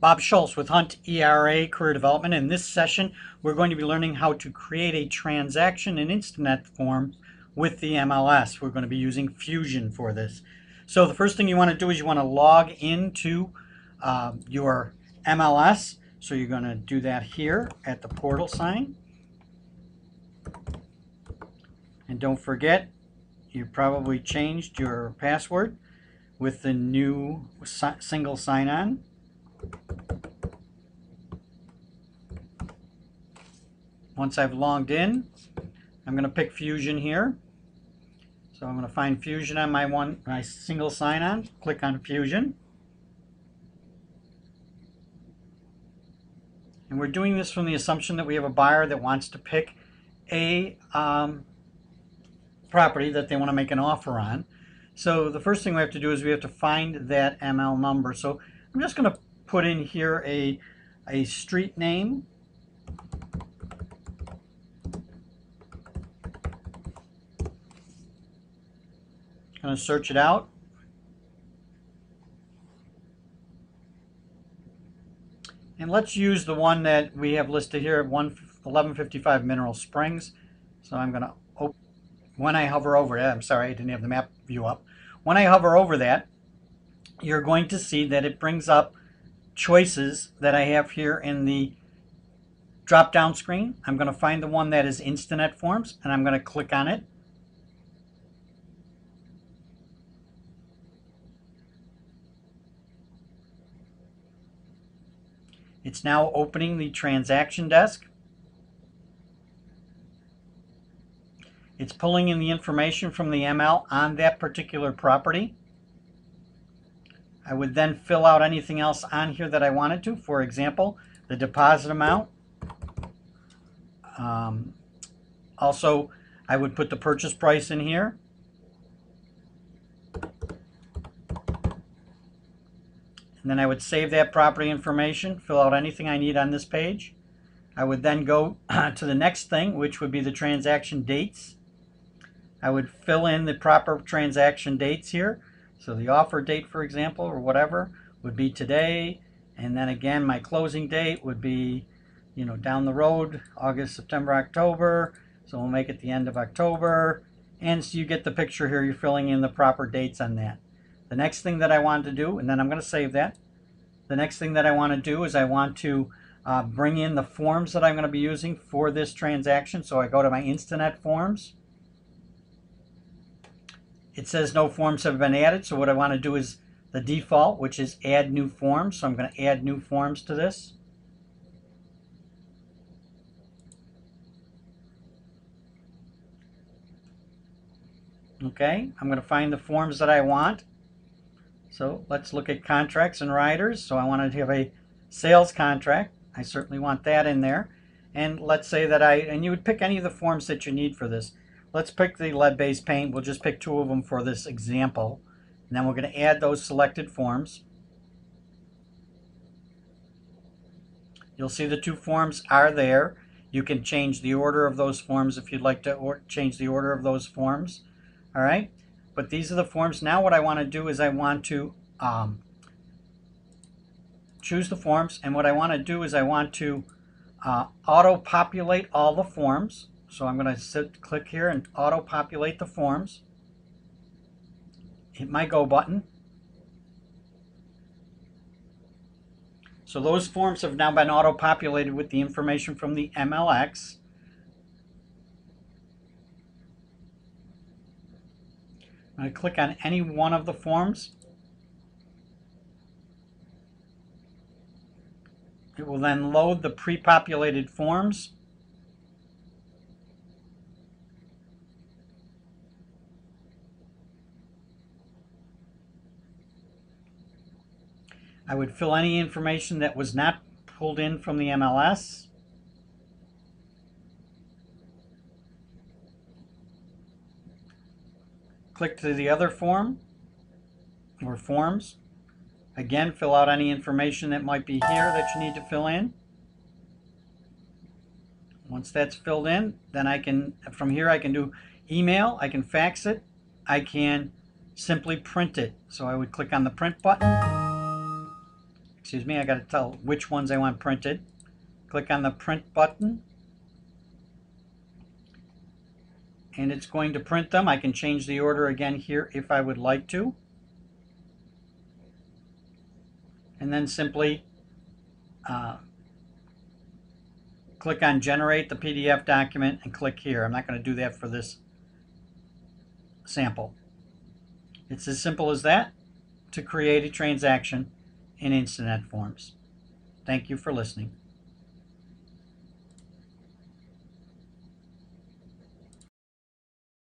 Bob Scholz with Hunt ERA Career Development. In this session, we're going to be learning how to create a transaction in Instanet Forms with the MLS. We're going to be using Fusion for this. So the first thing you want to do is you want to log into your MLS. So you're going to do that here at the portal sign. And don't forget, you probably changed your password with the new single sign-on. Once I've logged in, I'm going to pick Fusion here. So I'm going to find Fusion on my single sign-on. Click on Fusion. And we're doing this from the assumption that we have a buyer that wants to pick a property that they want to make an offer on. So the first thing we have to do is we have to find that ML number. So I'm just going to put in here a street name. Going to search it out. And let's use the one that we have listed here at 1155 Mineral Springs. So I'm going to open, when I hover over it, I'm sorry, I didn't have the map view up. When I hover over that, you're going to see that it brings up choices that I have here in the drop-down screen. I'm going to find the one that is Instanet Forms, and I'm going to click on it. It's now opening the transaction desk. It's pulling in the information from the ML on that particular property. I would then fill out anything else on here that I wanted to. For example, the deposit amount. Also, I would put the purchase price in here. And then I would save that property information, fill out anything I need on this page. I would then go to the next thing, which would be the transaction dates. I would fill in the proper transaction dates here. So the offer date, for example, or whatever, would be today. And then again, my closing date would be, down the road, August, September, October. So we'll make it the end of October. And so you get the picture here. You're filling in the proper dates on that. The next thing that I want to do, and then I'm going to save that. The next thing that I want to do is I want to bring in the forms that I'm going to be using for this transaction. So I go to my Instanet Forms. It says no forms have been added. So what I want to do is the default, which is add new forms. So I'm going to add new forms to this. Okay, I'm going to find the forms that I want. So let's look at contracts and riders. So I want to have a sales contract. I certainly want that in there. And let's say that and you would pick any of the forms that you need for this. Let's pick the lead-based paint. We'll just pick 2 of them for this example. And then we're going to add those selected forms. You'll see the 2 forms are there. You can change the order of those forms if you'd like to change the order of those forms. All right. But these are the forms. Now what I want to do is I want to choose the forms. And what I want to do is I want to auto-populate all the forms. So I'm going to click here and auto-populate the forms. Hit my Go button. So those forms have now been auto-populated with the information from the MLX. I'm going to click on any one of the forms. It will then load the pre-populated forms. I would fill any information that was not pulled in from the MLS. Click to the other form or forms. Again, fill out any information that might be here that you need to fill in. Once that's filled in, then from here I can do email, I can fax it, I can simply print it. So I would click on the print button. excuse me, I got to tell which ones I want printed. Click on the print button, and it's going to print them. I can change the order again here if I would like to. And then simply click on generate the PDF document and click here. I'm not going to do that for this sample. It's as simple as that to create a transaction in Instanet Forms. Thank you for listening.